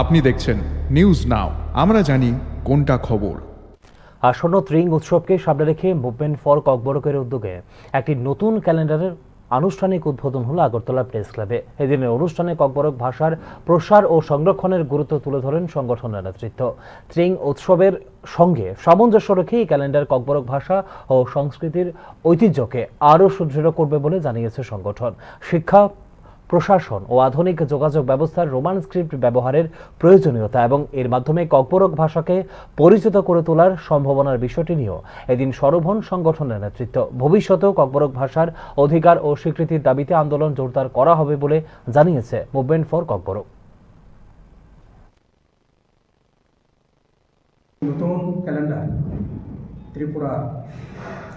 আপনি দেখছেন news now, আমরা জানি কোনটা খবর। আসন্ন ত্রিং উৎসবকে সামনে রেখে মুভমেন্ট ফর ককবরকের উদ্যোগে একটি নতুন ক্যালেন্ডারের আনুষ্ঠানিক উদ্বোধন হলো আগরতলা প্রেস ক্লাবে। এদিনের অনুষ্ঠানে ককবরক ভাষার প্রসার ও সংরক্ষণের গুরুত্ব তুলে ধরেন সংগঠনের নেতৃত্ব। ত্রিং উৎসবের সঙ্গে সামঞ্জস্য রেখে এই ক্যালেন্ডার ককবরক ভাষা ও সংস্কৃতির ঐতিহ্যকে আরও সুদৃঢ় করবে বলে জানিয়েছে সংগঠন। শিক্ষা, প্রশাসন ও আধুনিক যোগাযোগ ব্যবস্থার রোমান স্ক্রিপ্ট ব্যবহারের প্রয়োজনীয়তা এবং এর মাধ্যমে ককবরক ভাষাকে পরিচিত করে তোলার সম্ভাবনার বিষয়টি নিয়েও এদিন সরব হন সংগঠনের নেতৃত্ব। ভবিষ্যতেও ককবরক ভাষার অধিকার ও স্বীকৃতির দাবিতে আন্দোলন জোরদার করা হবে বলে জানিয়েছে মুভমেন্ট ফর ককবরক। নতুন ক্যালেন্ডার ত্রিপুরা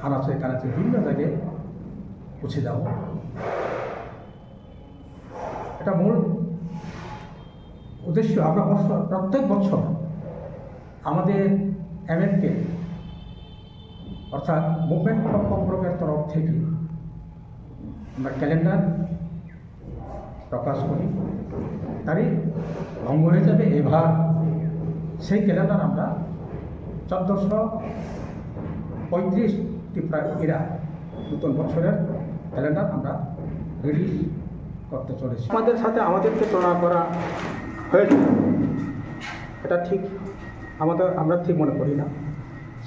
আনাচে কানাচে বিভিন্ন জায়গায় পৌঁছে যাব। এটা মূল উদ্দেশ্য, আমরা প্রত্যেক বছর আমাদের এমএনকে অর্থাৎ মুভমেন্ট ফর ককবরকের তরফ থেকে আমরা ক্যালেন্ডার প্রকাশ করি। তারই ভঙ্গ হয়ে যাবে এবার সেই ক্যালেন্ডার আমরা 1435টি প্রায় এরা নতুন বছরের ক্যালেন্ডার আমরা রিলিজ করতে চলেছি। আমাদেরকে তুলনা করা হয়েছে, এটা ঠিক আমরা ঠিক মনে করি না।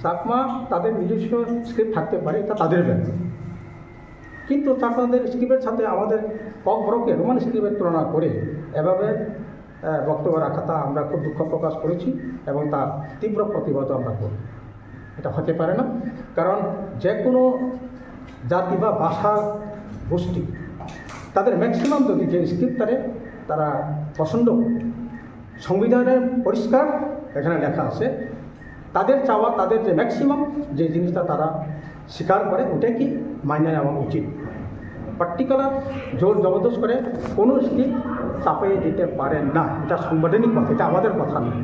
চাকমা তাদের নিজস্ব স্ক্রিপ্ট থাকতে পারে, এটা তাদের ব্যাপার, কিন্তু চাকমাদের স্ক্রিপ্টের সাথে আমাদের ককবরকের রোমান স্ক্রিপ্টের তুলনা করে এভাবে বক্তব্য রাখাটা আমরা খুব দুঃখ প্রকাশ করেছি এবং তার তীব্র প্রতিবাদ আমরা করি। এটা হতে পারে না, কারণ যে কোনো জাতি বা ভাষা গোষ্ঠী তাদের ম্যাক্সিমাম যদি যে স্ক্রিপ্টারে তারা পছন্দ করে, সংবিধানের পরিষ্কার এখানে লেখা আছে, তাদের চাওয়া, তাদের যে ম্যাক্সিমাম যে জিনিসটা তারা স্বীকার করে ওটাই কি মাইনে নেওয়া উচিত। পার্টিকুলার জোর জবরদস্ত করে কোনো স্ক্রিপ্ট চাপিয়ে দিতে পারে না, এটা সাংবিধানিক কথা, এটা আমাদের কথা নয়।